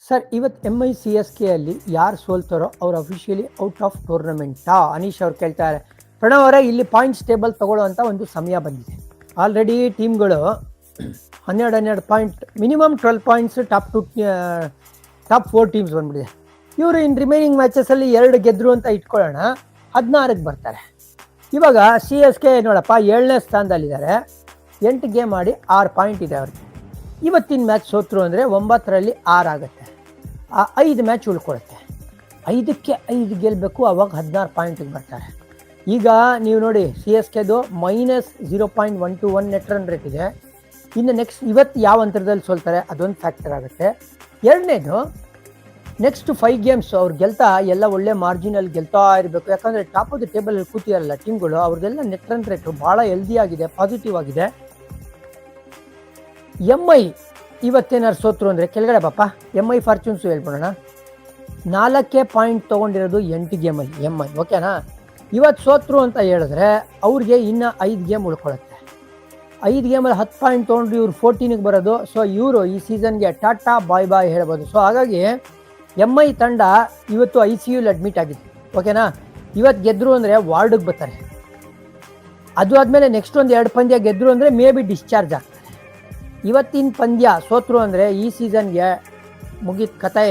Sir ಇವತ್ತು MICSK ಅಲ್ಲಿ ಯಾರು ಸೋಲ್ತಾರೋ ಅವ್ರು ಅಫಿಷಿಯಲಿ ಔಟ್ ಆಫ್ ಟೂರ್ನಮೆಂಟಾ? ಅನೀಶ್ ಅವ್ರು ಕೇಳ್ತಾರೆ. ಪ್ರಣವ್ ಅವರೇ, ಇಲ್ಲಿ ಪಾಯಿಂಟ್ಸ್ ಟೇಬಲ್ ತಗೊಳ್ಳುವಂಥ ಒಂದು ಸಮಯ ಬಂದಿದೆ. ಆಲ್ರೆಡಿ ಟೀಮ್ಗಳು 12 point, minimum 12 points top 4 teams ಬಂದ್ಬಿಟ್ಟಿದೆ. ಇವರು ಇನ್ ರಿಮೈನಿಂಗ್ ಮ್ಯಾಚಸಲ್ಲಿ 2 ಗೆದ್ರು ಅಂತ ಇಟ್ಕೊಳ್ಳೋಣ, 16ಕ್ಕೆ ಬರ್ತಾರೆ. ಇವಾಗ CSK ನೋಡಪ್ಪ 7ನೇ ಸ್ಥಾನದಲ್ಲಿದ್ದಾರೆ, 8 ಗೇಮ್ ಆಡಿ 6 ಪಾಯಿಂಟ್ ಇದೆ ಅವ್ರಿಗೆ. ಇವತ್ತಿನ ಮ್ಯಾಚ್ ಸೋತರು ಅಂದರೆ 9ರಲ್ಲಿ 6 ಆಗುತ್ತೆ, 5 ಮ್ಯಾಚ್ ಉಳ್ಕೊಳುತ್ತೆ. 5ಕ್ಕೆ 5 ಗೆಲ್ಲಬೇಕು, ಅವಾಗ 16 ಪಾಯಿಂಟಿಗೆ ಬರ್ತಾರೆ. ಈಗ ನೀವು ನೋಡಿ, CSKದು -0.121 ನೆಟ್ ರನ್ ರೇಟ್ ಇದೆ. ಇನ್ನು ಇವತ್ತು ಯಾವ ಅಂತರದಲ್ಲಿ ಸೋಲ್ತಾರೆ ಅದೊಂದು ಫ್ಯಾಕ್ಟರ್ ಆಗುತ್ತೆ. ಎರಡನೇದು, ನೆಕ್ಸ್ಟ್ 5 ಗೇಮ್ಸ್ ಅವ್ರು ಗೆಲ್ತಾ ಎಲ್ಲ ಒಳ್ಳೆ ಮಾರ್ಜಿನಲ್ಲಿ ಗೆಲ್ತಾ ಇರಬೇಕು. ಯಾಕಂದರೆ ಟಾಪ್ ಆಫ್ ದ ಟೇಬಲಲ್ಲಿ ಕೂತಿರಲ್ಲ ಟೀಮ್ಗಳು, ಅವ್ರದ್ದೆಲ್ಲ ನೆಟ್ ರನ್ ರೇಟು ಭಾಳ ಹೆಲ್ದಿ ಆಗಿದೆ, ಪಾಸಿಟಿವ್ ಆಗಿದೆ. MI ಇವತ್ತೇನಾರು ಸೋತ್ರು ಅಂದರೆ ಕೆಳಗಡೆ ಪಾಪ MI ಫಾರ್ಚೂನ್ಸು ಹೇಳ್ಬಿಡೋಣ. 4 ಪಾಯಿಂಟ್ ತೊಗೊಂಡಿರೋದು 8 ಗೇಮಲ್ಲಿ MI, ಓಕೆನಾ? ಇವತ್ತು ಸೋತ್ರು ಅಂತ ಹೇಳಿದ್ರೆ ಅವ್ರಿಗೆ ಇನ್ನು 5 ಗೇಮ್ ಉಳ್ಕೊಳುತ್ತೆ. 5 ಗೇಮಲ್ಲಿ 10 ಪಾಯಿಂಟ್ ತೊಗೊಂಡ್ರು ಇವ್ರು 14ಗೆ ಬರೋದು. ಸೊ ಇವರು ಈ ಸೀಸನ್ಗೆ ಟಾಟಾ ಬಾಯ್ ಬಾಯ್ ಹೇಳ್ಬೋದು. ಸೊ ಹಾಗಾಗಿ MI ತಂಡ ಇವತ್ತು ICUಲಿ ಅಡ್ಮಿಟ್ ಆಗಿದೆ, ಓಕೆನಾ? ಇವತ್ತು ಗೆದ್ದರು ಅಂದರೆ ವಾರ್ಡಿಗೆ ಬರ್ತಾರೆ. ಅದು ಆದಮೇಲೆ ನೆಕ್ಸ್ಟ್ ಒಂದು 2 ಪಂದ್ಯ ಗೆದ್ದರು ಅಂದರೆ ಮೇ ಬಿ ಡಿಸ್ಚಾರ್ಜ್ ಆಗ್ತಾರೆ. ಇವತ್ತಿನ ಪಂದ್ಯ ಸೋತರು ಅಂದರೆ ಈ ಸೀಸನ್ಗೆ ಮುಗಿದ ಕತೆ